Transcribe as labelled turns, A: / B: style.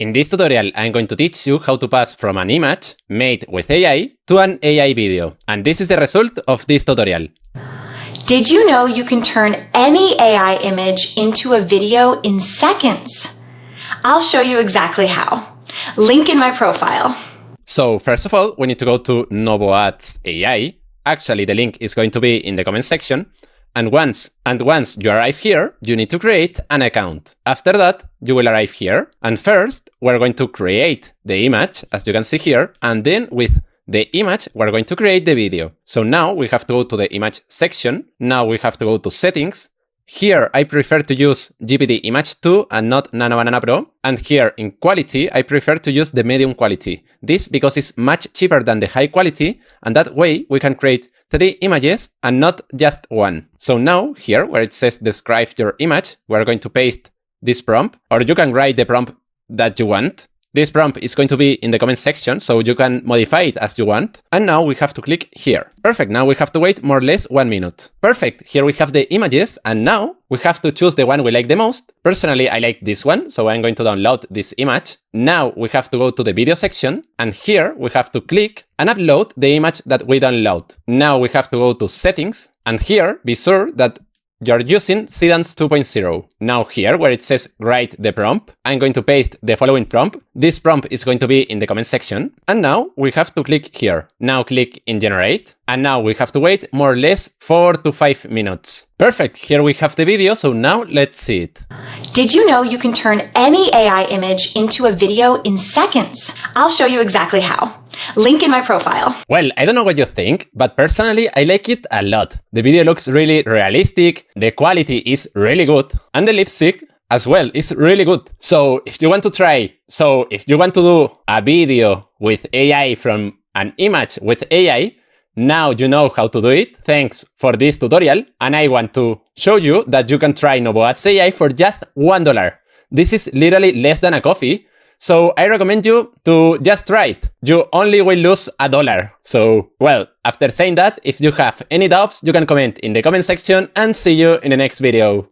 A: In this tutorial, I'm going to teach you how to pass from an image made with AI to an AI video. And this is the result of this tutorial.
B: Did you know you can turn any AI image into a video in seconds? I'll show you exactly how. Link in my profile.
A: So first of all, we need to go to novoads.ai. Actually, the link is going to be in the comment section. And once you arrive here, you need to create an account. After that, you will arrive here. And first, we're going to create the image, as you can see here. And then with the image, we're going to create the video. So now we have to go to the image section. Now we have to go to settings. Here, I prefer to use GPT Image 2 and not Nano Banana Pro. And here in quality, I prefer to use the medium quality. This because it's much cheaper than the high quality. And that way we can create 3 images and not just one. So now here where it says describe your image, we're going to paste this prompt, or you can write the prompt that you want. This prompt is going to be in the comment section, so you can modify it as you want. And now we have to click here. Perfect, now we have to wait more or less 1 minute. Perfect, here we have the images, and now we have to choose the one we like the most. Personally, I like this one, so I'm going to download this image. Now we have to go to the video section, and here we have to click and upload the image that we download. Now we have to go to settings, and here be sure that you're using Sedance 2.0. Now here, where it says write the prompt, I'm going to paste the following prompt. This prompt is going to be in the comment section. And now we have to click here. Now click in generate. And now we have to wait more or less 4 to 5 minutes. Perfect, here we have the video, so now let's see it.
B: Did you know you can turn any AI image into a video in seconds? I'll show you exactly how. Link in my profile.
A: Well, I don't know what you think, but personally, I like it a lot. The video looks really realistic, the quality is really good, and the lip sync as well is really good. So if you want to do a video with AI from an image with AI, now you know how to do it. Thanks for this tutorial. And I want to show you that you can try novoads AI for just $1. This is literally less than a coffee. So I recommend you to just try it. You only will lose $1. So, well, after saying that, if you have any doubts, you can comment in the comment section and see you in the next video.